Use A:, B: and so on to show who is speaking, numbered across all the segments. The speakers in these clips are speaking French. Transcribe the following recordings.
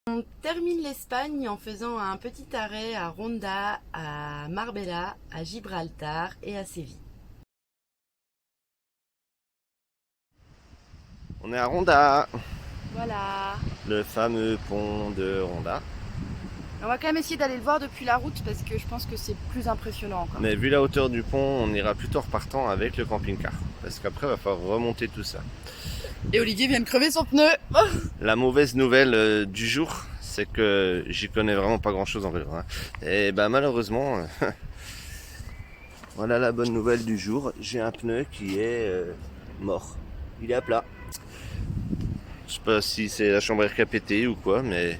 A: On termine l'Espagne en faisant un petit arrêt à Ronda, à Marbella, à Gibraltar et à Séville.
B: On est à Ronda,
A: Voilà.
B: le fameux pont de Ronda.
A: On va quand même essayer d'aller le voir depuis la route parce que je pense que c'est plus impressionnant encore.
B: Mais vu la hauteur du pont, on ira plutôt repartant avec le camping-car. Parce qu'après, il va falloir remonter tout ça.
A: Et Olivier vient de crever son pneu.
B: La mauvaise nouvelle du jour, c'est que j'y connais vraiment pas grand-chose en vélo. Et bah malheureusement, voilà la bonne nouvelle du jour. J'ai un pneu qui est mort. Il est à plat. Je sais pas si c'est la chambre à air qui a pété ou quoi, mais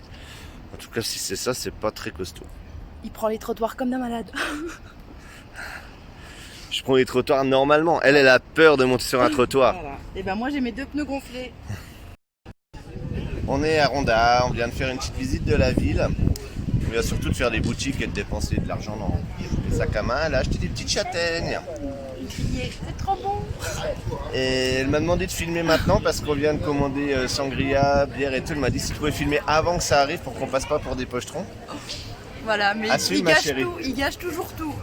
B: en tout cas si c'est ça, c'est pas très costaud.
A: Il prend les trottoirs comme d'un malade.
B: Je prends les trottoirs normalement. Elle a peur de monter sur un trottoir.
A: Voilà. Et ben moi j'ai mes deux pneus gonflés.
B: On est à Ronda, on vient de faire une petite visite de la ville. On vient surtout de faire des boutiques et de dépenser de l'argent dans les sacs à main. Elle a acheté des petites châtaignes.
A: C'est trop bon.
B: Et elle m'a demandé de filmer maintenant parce qu'on vient de commander sangria, bière et tout. Elle m'a dit si tu pouvais filmer avant que ça arrive pour qu'on passe pas pour des pochetrons.
A: Voilà, mais
B: Assume,
A: il
B: ma
A: gâche
B: chérie.
A: tout, il gâche toujours tout.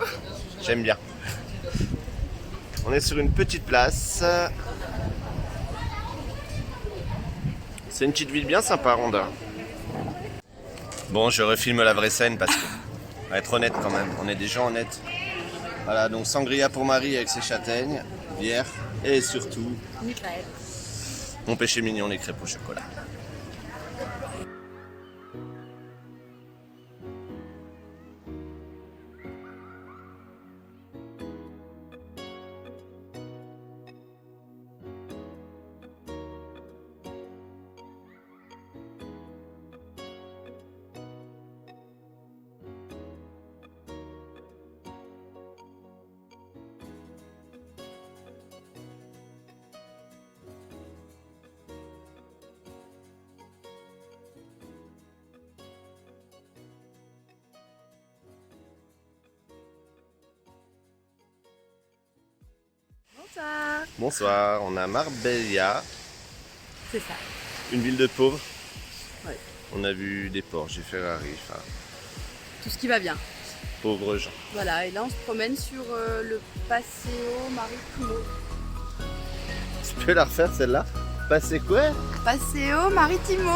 B: J'aime bien. On est sur une petite place. C'est une petite ville bien sympa, Ronda. Bon, je refilme la vraie scène parce que, on va être honnête quand même, on est des gens honnêtes. Voilà, donc sangria pour Marie avec ses châtaignes, bière et surtout
A: Michael.
B: mon péché mignon, les crêpes au chocolat.
A: Bonsoir.
B: Bonsoir, on est à Marbella,
A: C'est ça.
B: une ville de pauvres.
A: Ouais.
B: On a vu des Porsche, des Ferrari, enfin,
A: Tout ce qui va bien.
B: pauvres gens.
A: Voilà, et là on se promène sur le Paseo Maritimo.
B: Tu peux la refaire celle-là? Passer quoi?
A: Paseo Maritimo.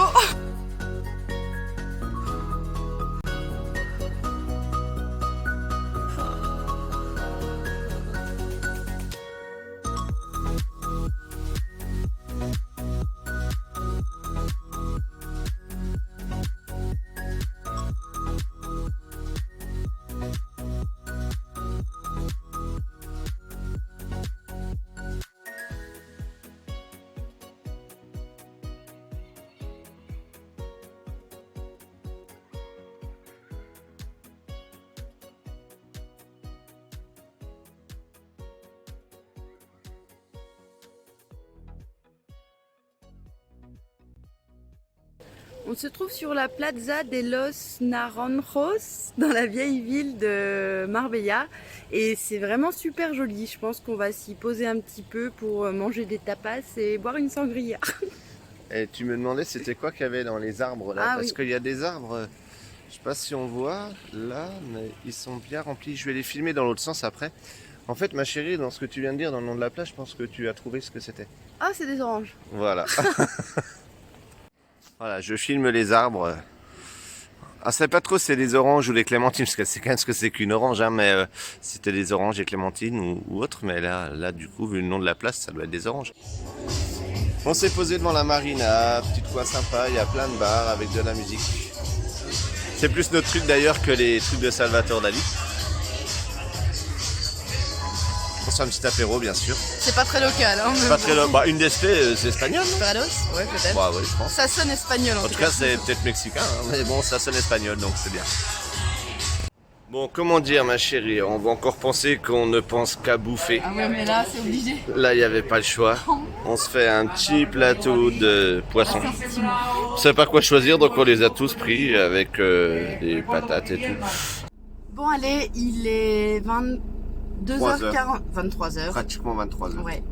A: On se trouve sur la Plaza de los Naranjos, dans la vieille ville de Marbella. Et c'est vraiment super joli. Je pense qu'on va s'y poser un petit peu pour manger des tapas et boire une sangria.
B: Et tu me demandais c'était quoi qu'il y avait dans les arbres là?
A: Ah
B: Parce
A: oui.
B: qu'il y a des arbres, je sais pas si on voit là, mais ils sont bien remplis. Je vais les filmer dans l'autre sens après. En fait, ma chérie, dans ce que tu viens de dire dans le nom de la plage, je pense que tu as trouvé ce que c'était.
A: Ah, c'est des oranges.
B: Voilà. Voilà, je filme les arbres. Ah, je sais pas trop si c'est des oranges ou des clémentines, parce que c'est quand même ce que c'est qu'une orange, hein, mais si c'était des oranges et clémentines ou autre, mais là, du coup, vu le nom de la place, ça doit être des oranges. On s'est posé devant la marina, petit coin sympa, il y a plein de bars avec de la musique. C'est plus notre truc d'ailleurs que les trucs de Salvatore Dali. On se fait un petit apéro, bien sûr.
A: C'est pas très local, hein.
B: Pas très bah, une Despe, c'est espagnol, non?
A: Parados? Ouais, peut-être.
B: Bah ouais, je pense.
A: Ça sonne espagnol
B: En tout cas, c'est peut-être mexicain, hein, mais bon, ça sonne espagnol, donc c'est bien. Bon, comment dire, ma chérie, on va encore penser qu'on ne pense qu'à bouffer.
A: Ah ouais, mais là, c'est obligé.
B: Là, il n'y avait pas le choix. On se fait un petit plateau de poisson. On ne savait pas quoi choisir, donc on les a tous pris avec des patates et tout.
A: Bon, allez, il est
B: 3
A: 2h40, 23h.
B: Pratiquement 23 heures.
A: Ouais.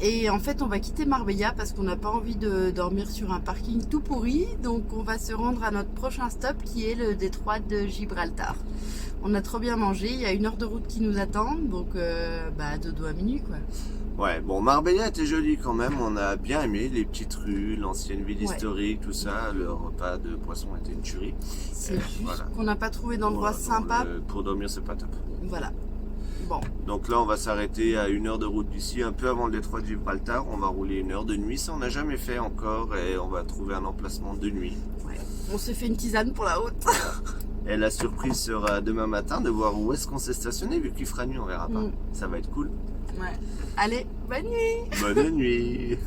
A: Et en fait, on va quitter Marbella parce qu'on n'a pas envie de dormir sur un parking tout pourri. Donc, on va se rendre à notre prochain stop qui est le détroit de Gibraltar. On a trop bien mangé. Il y a 1 heure de route qui nous attend. Donc, dodo à minuit, quoi.
B: Ouais, bon, Marbella était joli quand même. On a bien aimé les petites rues, l'ancienne ville historique, tout ça. Le repas de poisson était une tuerie.
A: C'est juste
B: voilà.
A: qu'on n'a pas trouvé d'endroit sympa.
B: Pour dormir, c'est pas top.
A: Voilà. Bon.
B: Donc là, on va s'arrêter à 1 heure de route d'ici, un peu avant le détroit de Gibraltar. On va rouler 1 heure de nuit. Ça, on n'a jamais fait encore. Et on va trouver un emplacement de nuit.
A: Ouais. On s'est fait une tisane pour la route.
B: Et la surprise sera demain matin de voir où est-ce qu'on s'est stationné. Vu qu'il fera nuit, on verra pas. Ça va être cool.
A: Ouais. Allez, bonne nuit.
B: Bonne nuit.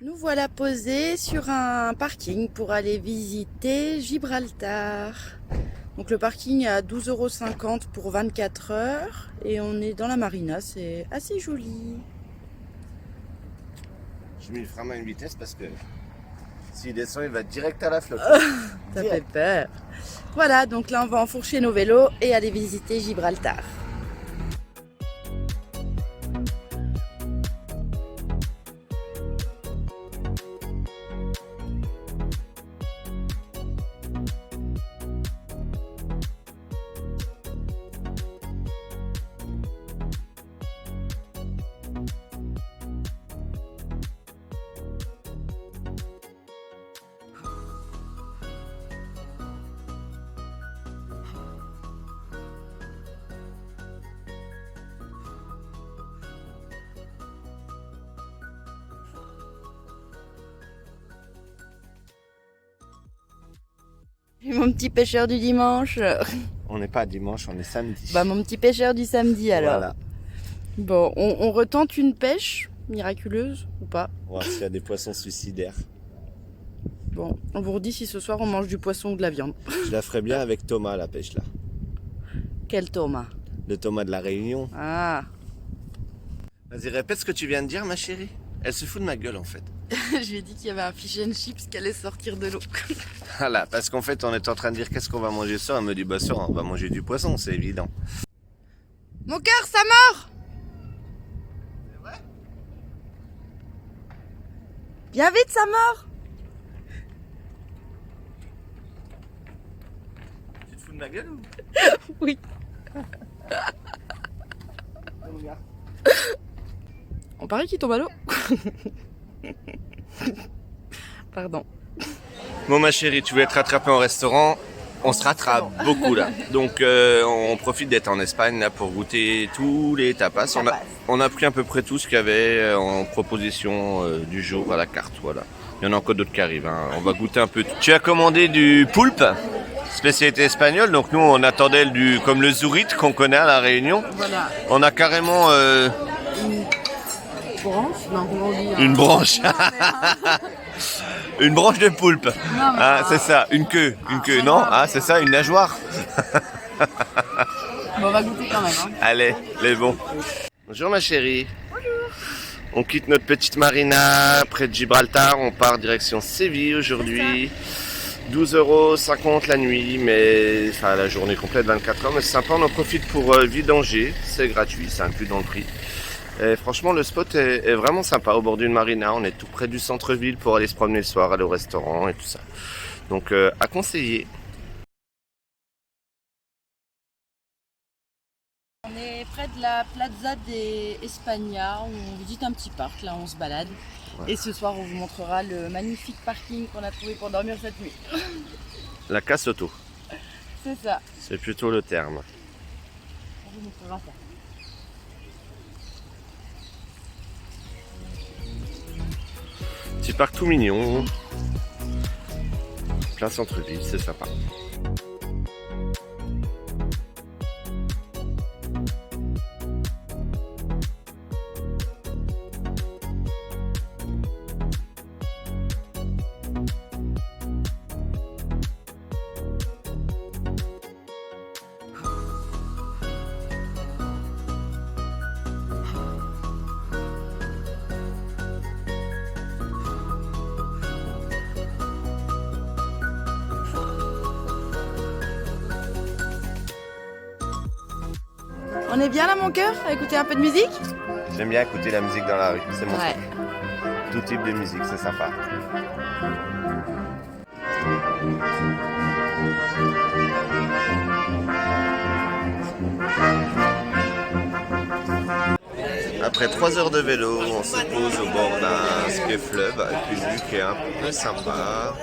A: Nous voilà posés sur un parking pour aller visiter Gibraltar. Donc le parking est à 12,50 € pour 24 heures et on est dans la marina, c'est assez joli.
B: Je mets le frein à une vitesse parce que s'il descend, il va direct à la flotte.
A: Ça fait peur. Voilà, donc là on va enfourcher nos vélos et aller visiter Gibraltar. Mon petit pêcheur du dimanche.
B: On n'est pas dimanche, on est samedi.
A: Bah mon petit pêcheur du samedi alors.
B: Voilà.
A: Bon, on retente une pêche miraculeuse ou pas?
B: Voir s'il y a des poissons suicidaires.
A: Bon, on vous redit si ce soir on mange du poisson ou de la viande.
B: Je la ferai bien avec Thomas, la pêche là.
A: Quel Thomas?
B: Le Thomas de la Réunion.
A: Ah.
B: Vas-y, répète ce que tu viens de dire, ma chérie. Elle se fout de ma gueule en fait.
A: Je lui ai dit qu'il y avait un fish and chips qui allait sortir de l'eau.
B: Voilà, parce qu'en fait, on est en train de dire qu'est-ce qu'on va manger ce soir. Elle me dit, bah, ce soir, on va manger du poisson, c'est évident.
A: Mon cœur, ça mord!
B: C'est vrai?
A: Viens vite, ça mord!
B: Tu te fous de ma gueule ou?
A: Oui. On paraît qu'il tombe à l'eau. Pardon.
B: Bon, ma chérie, tu veux être rattrapée en restaurant? On se rattrape beaucoup là. Donc on profite d'être en Espagne là pour goûter tous les tapas. On a pris à peu près tout ce qu'il y avait en proposition du jour à la carte. Voilà. Il y en a encore d'autres qui arrivent. Hein. On va goûter un peu tout. Tu as commandé du poulpe, spécialité espagnole. Donc nous on attendait comme le zourite qu'on connaît à la Réunion.
A: Voilà.
B: On a carrément
A: Branche? Non, comment on dit, hein.
B: une branche. Une branche de poulpe.
A: Non,
B: Ah, c'est ça, une queue, non? Ah, c'est ça, une nageoire.
A: Bon, on va goûter quand même. Hein.
B: Allez, les bons. Bonjour ma chérie. Bonjour. On quitte notre petite marina près de Gibraltar. On part direction Séville aujourd'hui. 12,50 € la nuit, mais enfin la journée complète, 24 heures. Mais c'est sympa, on en profite pour vidanger. C'est gratuit, c'est inclus dans le prix. Et franchement, le spot est vraiment sympa au bord d'une marina. On est tout près du centre-ville pour aller se promener le soir, aller au restaurant et tout ça. Donc, à conseiller.
A: On est près de la Plaza des España. On visite un petit parc, là on se balade. Ouais. Et ce soir, on vous montrera le magnifique parking qu'on a trouvé pour dormir cette nuit.
B: La casse auto.
A: C'est ça.
B: C'est plutôt le terme.
A: On vous montrera ça.
B: Petit parc tout mignon, plein centre-ville, c'est sympa.
A: On est bien là, mon cœur, à écouter un peu de musique?
B: J'aime bien écouter la musique dans la rue, c'est mon
A: Ouais.
B: truc. Tout type de musique, c'est sympa. Après 3 heures de vélo, on se pose au bord d'un ski fleuve avec une vue qui est un peu sympa.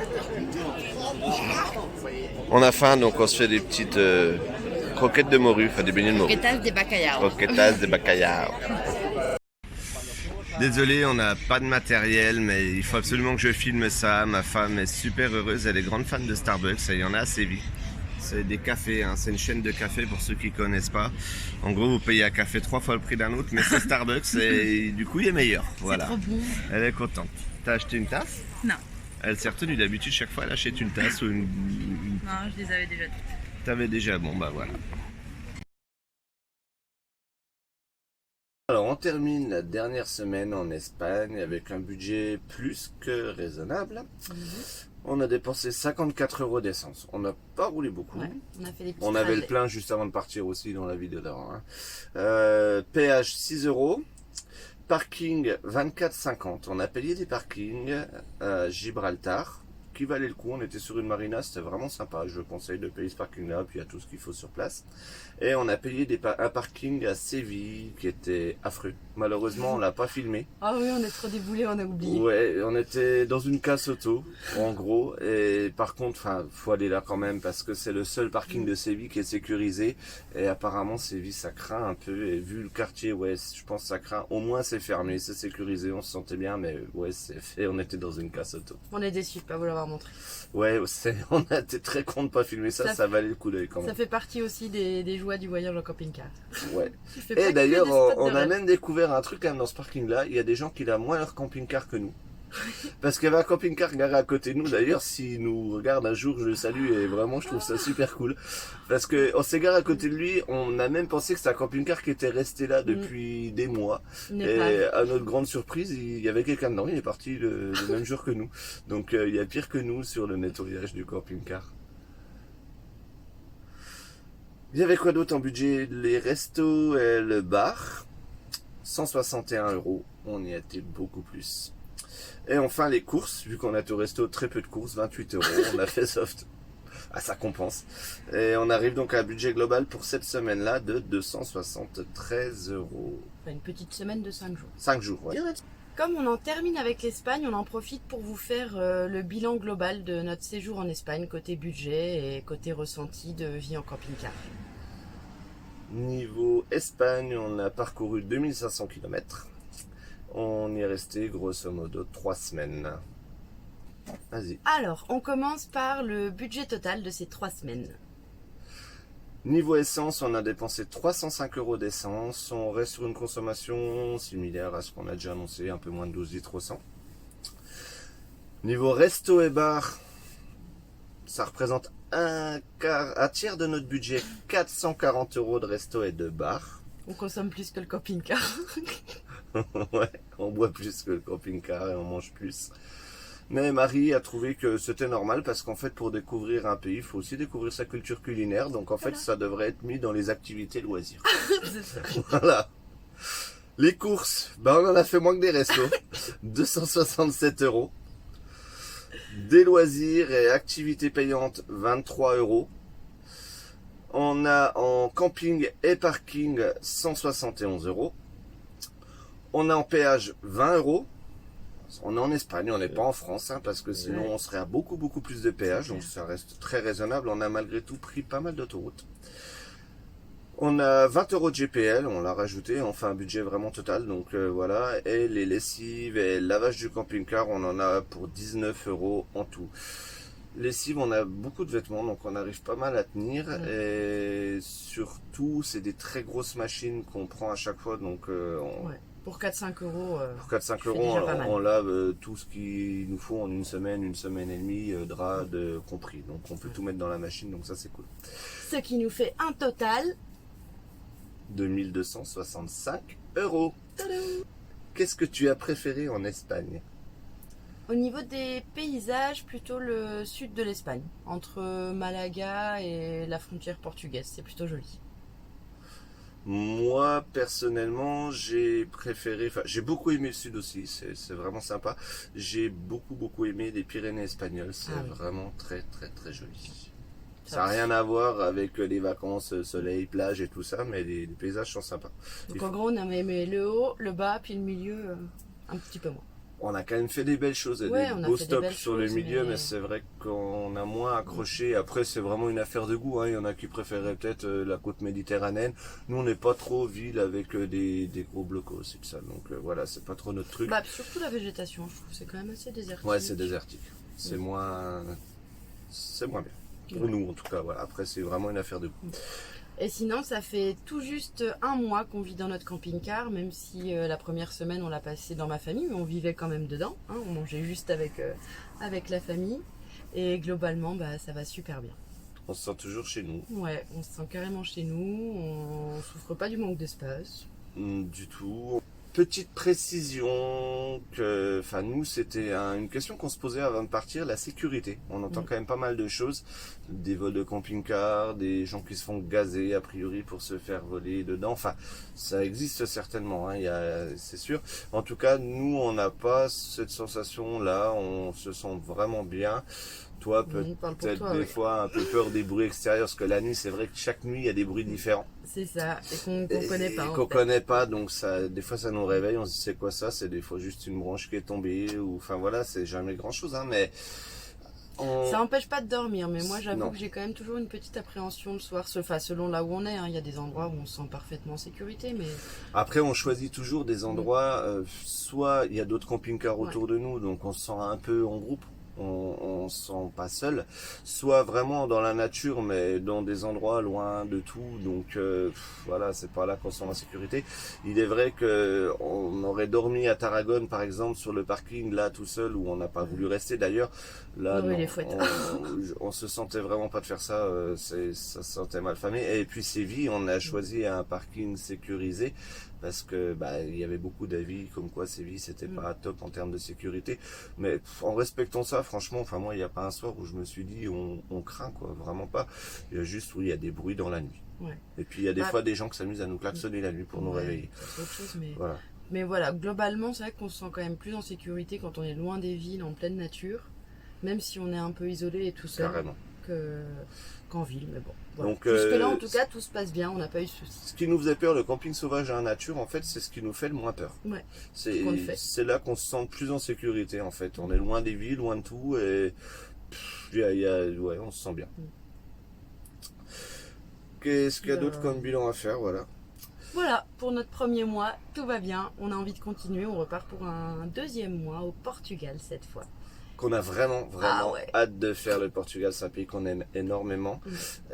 B: On a faim, donc on se fait des petites croquettes de morue, enfin des beignets de morue.
A: Croquetas de bacalhau.
B: Croquetas de bacalhau. Désolé, on n'a pas de matériel, mais il faut absolument que je filme ça. Ma femme est super heureuse, elle est grande fan de Starbucks, et il y en a à Séville. C'est des cafés, hein. C'est une chaîne de café pour ceux qui ne connaissent pas. En gros, vous payez un café 3 fois le prix d'un autre, mais c'est Starbucks et du coup, il est meilleur. Voilà.
A: C'est trop bon.
B: Elle est contente. T'as acheté une tasse?
A: Non.
B: Elle s'est retenue d'habitude, chaque fois elle achète une tasse ou une...
A: Non, je les avais déjà toutes.
B: T'avais déjà, bon bah voilà. Alors on termine la dernière semaine en Espagne avec un budget plus que raisonnable. On a dépensé 54 € d'essence. On n'a pas roulé beaucoup.
A: Ouais, on a fait des petits
B: On avait le
A: trajets.
B: plein juste avant de partir aussi dans la vidéo d'avant. Hein. Péage 6 €. Parking 24,50. On a payé des parkings à Gibraltar qui valaient le coup. On était sur une marina, c'était vraiment sympa. Je conseille de payer ce parking-là, puis il y a tout ce qu'il faut sur place. Et on a payé un parking à Séville qui était affreux. Malheureusement, on l'a pas filmé.
A: Ah oui, on est trop déboulés, on a oublié.
B: Ouais, on était dans une casse auto, en gros. Et par contre, faut aller là quand même parce que c'est le seul parking de Séville qui est sécurisé. Et apparemment, Séville, ça craint un peu. Et vu le quartier, ouais, je pense que ça craint. Au moins, c'est fermé, c'est sécurisé, on se sentait bien. Mais ouais, c'est fait, on était dans une casse auto.
A: On est déçus de pas vous l'avoir montré.
B: Ouais, on a été très con de pas filmer ça, ça valait le coup d'œil quand même.
A: Ça fait partie aussi des joies du voyage en camping-car.
B: Ouais.
A: Tu fais pas
B: Et
A: que
B: d'ailleurs,
A: des spots de
B: on a
A: rêve.
B: même découvert un truc quand même dans ce parking-là. Il y a des gens qui ont moins leur camping-car que nous. Parce qu'il y avait un camping-car garé à côté de nous. D'ailleurs, s'il nous regarde un jour, je le salue et vraiment, je trouve ça super cool. Parce que on s'est garé à côté de lui. On a même pensé que c'était un camping-car qui était resté là depuis des mois. Et à notre grande surprise, il y avait quelqu'un dedans. Il est parti le même jour que nous. Donc, il y a pire que nous sur le nettoyage du camping-car. Il y avait quoi d'autre en budget? Les restos et le bar. 161 €. On y a été beaucoup plus. Et enfin les courses, vu qu'on a été au resto, très peu de courses, 28 €. On a fait soft. Ah, ça compense. Et on arrive donc à un budget global pour cette semaine-là de 273 €.
A: Enfin, une petite semaine de 5 jours.
B: 5 jours, ouais.
A: Comme on en termine avec l'Espagne, on en profite pour vous faire le bilan global de notre séjour en Espagne, côté budget et côté ressenti de vie en camping-car.
B: Niveau Espagne, on a parcouru 2500 km. On y est resté grosso modo 3 semaines. Vas-y.
A: Alors, on commence par le budget total de ces 3 semaines.
B: Niveau essence, on a dépensé 305 € d'essence. On reste sur une consommation similaire à ce qu'on a déjà annoncé, un peu moins de 12 litres au 100. Niveau resto et bar, ça représente un tiers de notre budget, 440 € de resto et de bar.
A: On consomme plus que le camping-car.
B: Ouais, on boit plus que le camping-car et on mange plus. Mais Marie a trouvé que c'était normal parce qu'en fait, pour découvrir un pays, il faut aussi découvrir sa culture culinaire. Donc en fait, ça devrait être mis dans les activités loisirs. Voilà. Les courses, on en a fait moins que des restos. 267 €. Des loisirs et activités payantes, 23 €. On a en camping et parking 171 €. On a en péage 20 €. On est en Espagne, on n'est pas en France, hein, parce que sinon on serait à beaucoup plus de péage, donc ça reste très raisonnable. On a malgré tout pris pas mal d'autoroutes. On a 20 € de GPL, on l'a rajouté, on fait un budget vraiment total, donc voilà. Et les lessives et le lavage du camping-car, on en a pour 19 € en tout. Lessive, on a beaucoup de vêtements, donc on arrive pas mal à tenir. Et surtout, c'est des très grosses machines qu'on prend à chaque fois, donc
A: Pour 4-5 €.
B: pour 4-5 €, on lave tout ce qu'il nous faut en une semaine et demie, draps compris. Donc on peut tout mettre dans la machine, donc ça c'est cool.
A: Ce qui nous fait un total
B: 2265 €. Qu'est-ce que tu as préféré en Espagne?
A: Au niveau des paysages, plutôt le sud de l'Espagne, entre Malaga et la frontière portugaise. C'est plutôt joli.
B: Moi, personnellement, j'ai préféré, enfin, j'ai beaucoup aimé le sud aussi, c'est vraiment sympa. J'ai beaucoup aimé les Pyrénées espagnoles, c'est
A: Ah oui.
B: vraiment très joli. Ça
A: Ça
B: n'a
A: va.
B: rien à voir avec les vacances, soleil, plage et tout ça, mais les paysages sont sympas.
A: Donc
B: Il
A: en
B: faut-
A: gros, on a aimé le haut, le bas, puis le milieu, un petit peu moins.
B: On a quand même fait des belles choses, et des
A: Ouais, on a
B: beaux
A: fait des
B: stops
A: belles
B: sur le
A: choses,
B: milieu, mais
A: mais
B: c'est vrai qu'on a moins accroché. Après, c'est vraiment une affaire de goût, hein. Il y en a qui préféraient peut-être la côte méditerranéenne. Nous, on n'est pas trop ville avec des gros blocos et tout ça. Donc voilà, c'est pas trop notre truc.
A: bah, surtout la végétation, je trouve, c'est quand même assez désertique.
B: Ouais, c'est désertique. C'est moins bien. Pour
A: Ouais.
B: nous, en tout cas. Voilà. Après, c'est vraiment une affaire de goût.
A: Et sinon, ça fait tout juste un mois qu'on vit dans notre camping-car, même si la première semaine on l'a passé dans ma famille, mais on vivait quand même dedans, hein, on mangeait juste avec la famille. Et globalement, bah, ça va super bien.
B: On se sent toujours chez nous.
A: Ouais, on se sent carrément chez nous, on souffre pas du manque d'espace.
B: Du tout. Petite précision que, enfin nous c'était une question qu'on se posait avant de partir, la sécurité. On entend quand même pas mal de choses, des vols de camping-car, des gens qui se font gazer a priori pour se faire voler dedans. Enfin, ça existe certainement, hein, c'est sûr. En tout cas, nous on n'a pas cette sensation-là, on se sent vraiment bien. Toi,
A: On parle pour
B: peut-être
A: toi,
B: des
A: ouais.
B: fois un peu peur des bruits extérieurs, parce que la nuit, c'est vrai que chaque nuit, il y a des bruits différents.
A: C'est ça, et qu'on connaît pas.
B: Et
A: En
B: qu'on
A: fait.
B: connaît pas, donc ça, des fois ça nous réveille, on se dit c'est quoi ça, c'est des fois juste une branche qui est tombée, ou enfin voilà, c'est jamais grand chose, hein, mais on...
A: Ça empêche pas de dormir, mais moi j'avoue
B: Non.
A: que j'ai quand même toujours une petite appréhension le soir, enfin, selon là où on est, hein. Il y a des endroits où on se sent parfaitement en sécurité, mais
B: Après on choisit toujours des endroits, soit il y a d'autres camping-cars
A: Ouais.
B: autour de nous, donc on se sent un peu en groupe. On se sent pas seul, soit vraiment dans la nature, mais dans des endroits loin de tout. Donc voilà, c'est pas là qu'on se sent en sécurité. Il est vrai que on aurait dormi à Tarragone, par exemple, sur le parking là tout seul, où on n'a pas voulu rester. D'ailleurs, là,
A: Oui,
B: non,
A: les fouettes.
B: on se sentait vraiment pas de faire ça. Ça se sentait mal famé. Et puis Séville, on a choisi un parking sécurisé. Parce que il y avait beaucoup d'avis comme quoi Séville c'était pas top en termes de sécurité, mais en respectant ça, franchement, enfin moi il n'y a pas un soir où je me suis dit on craint quoi, vraiment pas. Il y a juste il y a des bruits dans la nuit.
A: Ouais.
B: Et puis il y a des
A: Bah,
B: fois des gens qui s'amusent à nous klaxonner la nuit pour nous
A: Ouais,
B: réveiller.
A: c'est autre chose,
B: Voilà.
A: mais voilà, globalement, c'est vrai qu'on se sent quand même plus en sécurité quand on est loin des villes, en pleine nature, même si on est un peu isolé et tout seul,
B: Carrément.
A: qu'en ville, mais bon. Voilà.
B: Donc,
A: Jusque-là, en tout cas, tout se passe bien, on n'a pas eu de soucis.
B: Ce qui nous faisait peur, le camping sauvage à la nature, en fait, c'est ce qui nous fait le moins peur.
A: Ouais,
B: C'est
A: qu'on le fait.
B: c'est là qu'on se sent le plus en sécurité, en fait. On est loin des villes, loin de tout, et ouais, on se sent bien. Qu'est-ce qu'il y a d'autre comme bilan à faire, voilà.
A: Voilà, pour notre premier mois, tout va bien, on a envie de continuer, on repart pour un deuxième mois au Portugal cette fois.
B: Qu'on a vraiment
A: Ah ouais.
B: hâte de faire. Le Portugal, c'est un pays qu'on aime énormément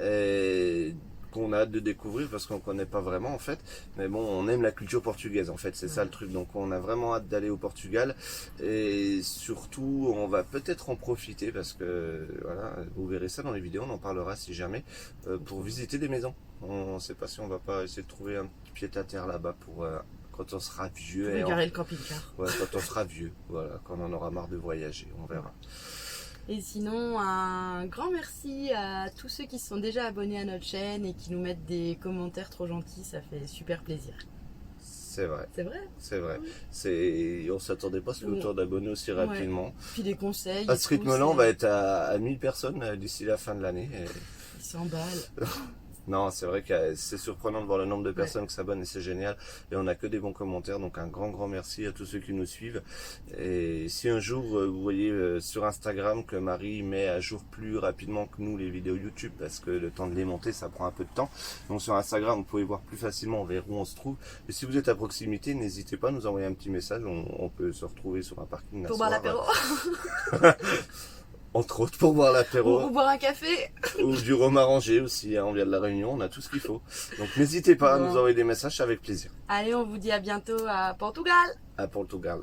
B: et qu'on a hâte de découvrir parce qu'on connaît pas vraiment en fait. Mais bon, on aime la culture portugaise en fait, c'est ça le truc. Donc on a vraiment hâte d'aller au Portugal et surtout on va peut-être en profiter parce que voilà, vous verrez ça dans les vidéos, on en parlera si jamais pour visiter des maisons. On sait pas si on va pas essayer de trouver un petit pied à terre là-bas pour quand on sera vieux.
A: Pour garer le camping-car.
B: Ouais, quand on sera vieux, voilà, quand on en aura marre de voyager, on verra.
A: Et sinon, un grand merci à tous ceux qui se sont déjà abonnés à notre chaîne et qui nous mettent des commentaires trop gentils, ça fait super plaisir.
B: C'est vrai,
A: C'est vrai.
B: c'est vrai.
A: Oui.
B: On s'attendait pas à ce autant d'abonnés aussi rapidement.
A: Puis des conseils.
B: À ce rythme-là, on va être à 1000 personnes d'ici la fin de l'année.
A: Ils s'emballent.
B: Non, c'est vrai que c'est surprenant de voir le nombre de personnes qui s'abonnent et c'est génial. Et on a que des bons commentaires, donc un grand merci à tous ceux qui nous suivent. Et si un jour vous voyez sur Instagram que Marie met à jour plus rapidement que nous les vidéos YouTube, parce que le temps de les monter, ça prend un peu de temps. Donc sur Instagram, vous pouvez voir plus facilement vers où on se trouve. Et si vous êtes à proximité, n'hésitez pas à nous envoyer un petit message. On peut se retrouver sur un parking d'un
A: Pour boire
B: soir,
A: l'apéro.
B: entre autres pour boire l'apéro.
A: Ou boire un café.
B: Ou du rhum arrangé aussi, hein, on vient de la Réunion, on a tout ce qu'il faut. Donc n'hésitez pas à nous envoyer des messages avec plaisir.
A: Allez, on vous dit à bientôt à Portugal.
B: À Portugal.